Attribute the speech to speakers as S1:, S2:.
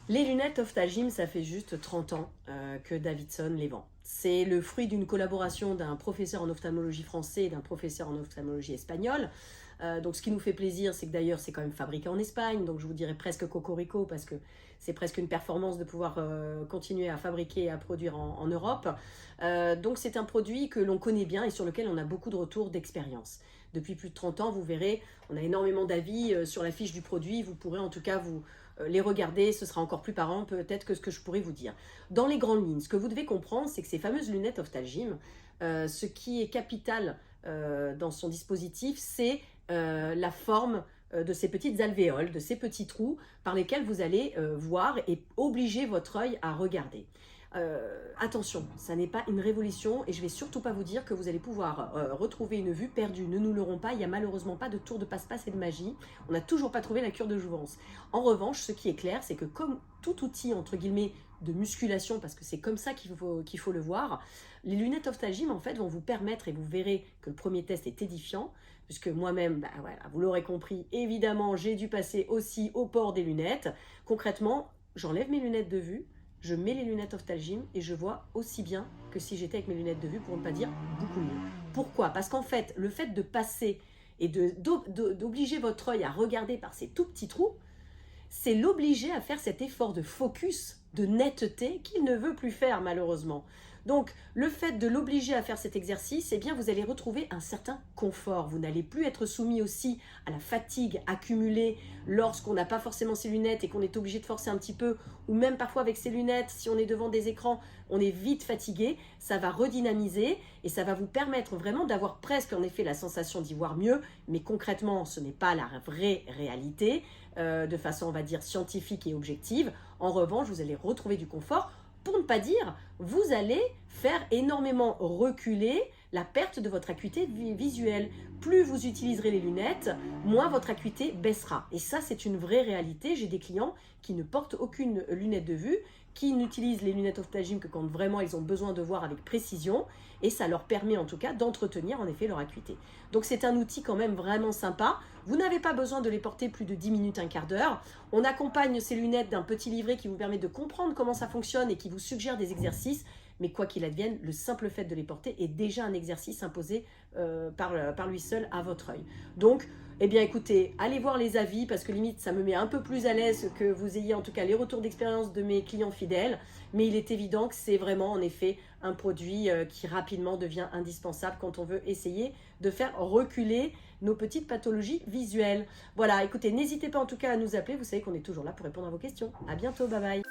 S1: Les lunettes Ophthalgim, ça fait juste 30 ans que Davidson les vend. C'est le fruit d'une collaboration d'un professeur en ophtalmologie français et d'un professeur en ophtalmologie espagnol. Donc ce qui nous fait plaisir, c'est que d'ailleurs c'est quand même fabriqué en Espagne, donc je vous dirais presque cocorico parce que c'est presque une performance de pouvoir continuer à fabriquer et à produire en Europe. Donc c'est un produit que l'on connaît bien et sur lequel on a beaucoup de retours d'expérience. Depuis plus de 30 ans, vous verrez, on a énormément d'avis sur la fiche du produit, vous pourrez en tout cas les regarder, ce sera encore plus parlant peut-être que ce que je pourrais vous dire. Dans les grandes lignes, ce que vous devez comprendre, c'est que ces fameuses lunettes Ophthalgim, ce qui est capital dans son dispositif, c'est la forme de ces petites alvéoles, de ces petits trous par lesquels vous allez voir et obliger votre œil à regarder. Attention, ça n'est pas une révolution et je vais surtout pas vous dire que vous allez pouvoir retrouver une vue perdue. Ne nous leurrons pas, il n'y a malheureusement pas de tour de passe-passe et de magie. On n'a toujours pas trouvé la cure de jouvence. En revanche, ce qui est clair, c'est que comme tout outil, entre guillemets, de musculation, parce que c'est comme ça qu'il faut le voir, les lunettes Ophthalgim, en fait, vont vous permettre, et vous verrez que le premier test est édifiant, puisque moi-même, voilà, vous l'aurez compris, évidemment, j'ai dû passer aussi au port des lunettes. Concrètement, j'enlève mes lunettes de vue, je mets les lunettes Ophthalgim et je vois aussi bien que si j'étais avec mes lunettes de vue, pour ne pas dire beaucoup mieux. Pourquoi? Parce qu'en fait, le fait de passer et d'obliger votre œil à regarder par ces tout petits trous, c'est l'obliger à faire cet effort de focus, de netteté qu'il ne veut plus faire malheureusement. Donc le fait de l'obliger à faire cet exercice, eh bien vous allez retrouver un certain confort. Vous n'allez plus être soumis aussi à la fatigue accumulée lorsqu'on n'a pas forcément ses lunettes et qu'on est obligé de forcer un petit peu, ou même parfois avec ses lunettes, si on est devant des écrans, on est vite fatigué. Ça va redynamiser et ça va vous permettre vraiment d'avoir presque en effet la sensation d'y voir mieux, mais concrètement ce n'est pas la vraie réalité. De façon, on va dire, scientifique et objective. En revanche, vous allez retrouver du confort. Pour ne pas dire, vous allez faire énormément reculer la perte de votre acuité visuelle. Plus vous utiliserez les lunettes, moins votre acuité baissera. Et ça, c'est une vraie réalité. J'ai des clients qui ne portent aucune lunette de vue, qui n'utilisent les lunettes Ophthalgim que quand vraiment ils ont besoin de voir avec précision, et ça leur permet en tout cas d'entretenir en effet leur acuité. Donc c'est un outil quand même vraiment sympa. Vous n'avez pas besoin de les porter plus de 10 minutes, un quart d'heure. On accompagne ces lunettes d'un petit livret qui vous permet de comprendre comment ça fonctionne et qui vous suggère des exercices. Mais quoi qu'il advienne, le simple fait de les porter est déjà un exercice imposé par lui seul à votre œil. Donc, eh bien écoutez, allez voir les avis parce que limite ça me met un peu plus à l'aise que vous ayez en tout cas les retours d'expérience de mes clients fidèles. Mais il est évident que c'est vraiment en effet un produit qui rapidement devient indispensable quand on veut essayer de faire reculer nos petites pathologies visuelles. Voilà, écoutez, n'hésitez pas en tout cas à nous appeler, vous savez qu'on est toujours là pour répondre à vos questions. À bientôt, bye bye.